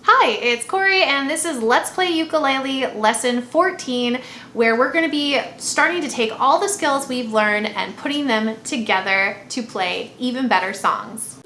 Hi, it's Cory and this is Let's Play Ukulele Lesson 14, where we're going to be starting to take all the skills we've learned and putting them together to play even better songs.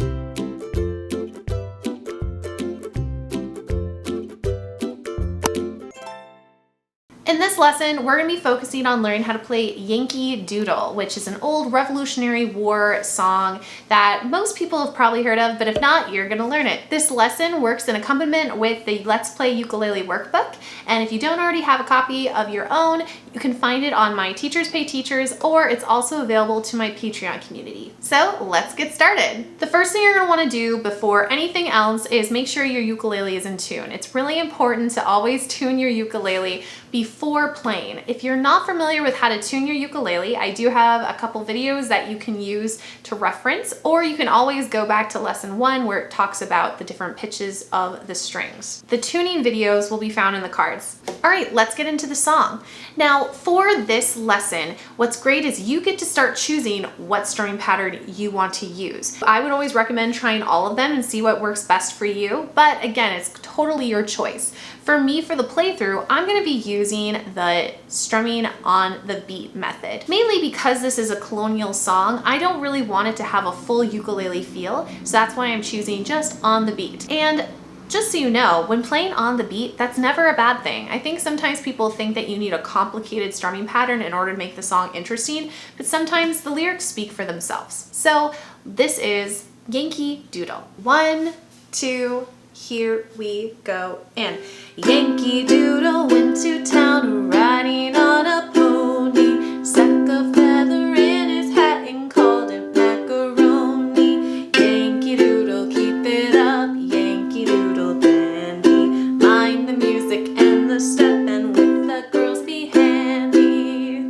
In this lesson, we're going to be focusing on learning how to play Yankee Doodle, which is an old Revolutionary War song that most people have probably heard of, but if not, you're going to learn it. This lesson works in accompaniment with the Let's Play Ukulele workbook, and if you don't already have a copy of your own, you can find it on my Teachers Pay Teachers, or it's also available to my Patreon community. So let's get started. The first thing you're going to want to do before anything else is make sure your ukulele is in tune. It's really important to always tune your ukulele before playing. If you're not familiar with how to tune your ukulele, I do have a couple videos that you can use to reference, or you can always go back to lesson 1 where it talks about the different pitches of the strings. The tuning videos will be found in the cards. All right, let's get into the song. Now, for this lesson, what's great is you get to start choosing what strumming pattern you want to use. I would always recommend trying all of them and see what works best for you, but again, it's totally your choice. For me, for the playthrough, I'm going to be using the strumming on the beat method. Mainly because this is a colonial song, I don't really want it to have a full ukulele feel, so that's why I'm choosing just on the beat. And just so you know, when playing on the beat, that's never a bad thing. I think sometimes people think that you need a complicated strumming pattern in order to make the song interesting, but sometimes the lyrics speak for themselves. So this is Yankee Doodle. 1, 2, here we go. And Yankee Doodle went to town riding on a pony, stuck a feather in his hat and called it macaroni. Yankee Doodle, keep it up, Yankee Doodle dandy, mind the music and the step, and with the girls be handy.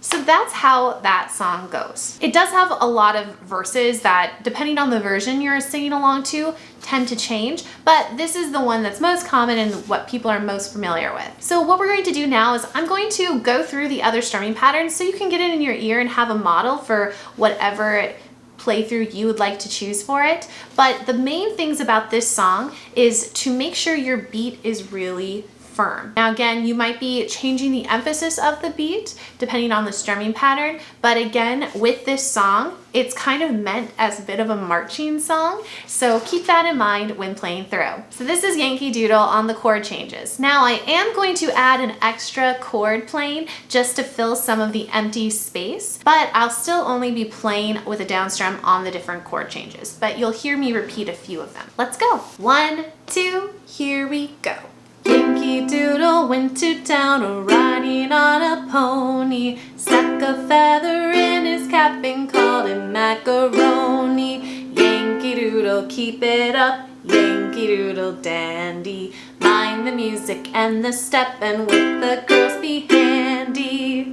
So that's how that song goes. It does have a lot of verses that, depending on the version you're singing along to, tend to change, but this is the one that's most common and what people are most familiar with. So what we're going to do now is I'm going to go through the other strumming patterns so you can get it in your ear and have a model for whatever playthrough you would like to choose for it. But the main things about this song is to make sure your beat is really firm. Now again, you might be changing the emphasis of the beat depending on the strumming pattern, but again, with this song, it's kind of meant as a bit of a marching song, so keep that in mind when playing through. So this is Yankee Doodle on the chord changes. Now I am going to add an extra chord playing just to fill some of the empty space, but I'll still only be playing with a down strum on the different chord changes, but you'll hear me repeat a few of them. Let's go. 1, 2, here we go. Yankee Doodle went to town riding on a pony, stuck a feather in his cap and called it macaroni. Yankee Doodle, keep it up, Yankee Doodle dandy, mind the music and the step, and with the girls be handy.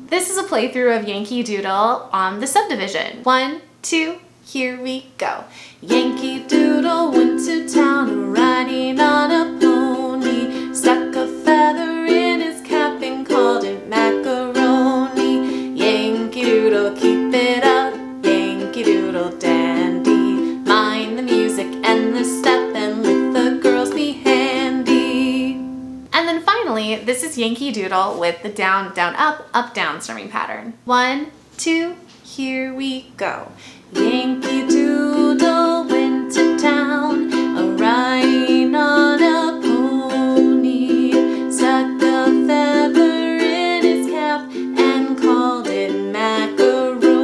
This is a playthrough of Yankee Doodle on the Subdivision. 1, 2, here we go. Yankee Doodle went to town riding on a pony, stuck a feather in his cap and called it macaroni. Yankee Doodle, keep it up, Yankee Doodle dandy, mind the music and the step, and with the girls be handy. And then finally, this is Yankee Doodle with the down, down, up, down strumming pattern. 1, 2, here we go. Yankee Doodle went to town riding on a pony, stuck a feather in his cap and called it macaroni.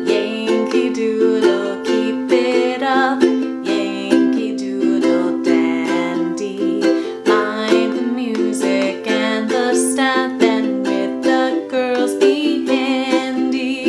Yankee Doodle, keep it up, Yankee Doodle dandy, mind the music and the step, and with the girls be handy.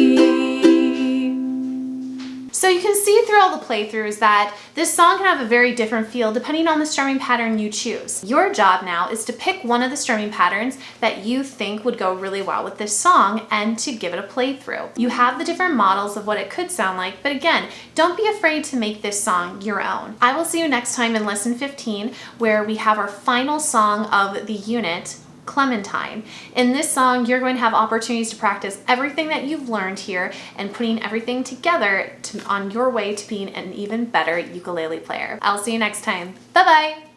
So you can see through all the playthroughs that this song can have a very different feel depending on the strumming pattern you choose. Your job now is to pick one of the strumming patterns that you think would go really well with this song and to give it a playthrough. You have the different models of what it could sound like, but again, don't be afraid to make this song your own. I will see you next time in lesson 15, where we have our final song of the unit, Clementine. In this song, you're going to have opportunities to practice everything that you've learned here and putting everything together on your way to being an even better ukulele player. I'll see you next time. Bye-bye.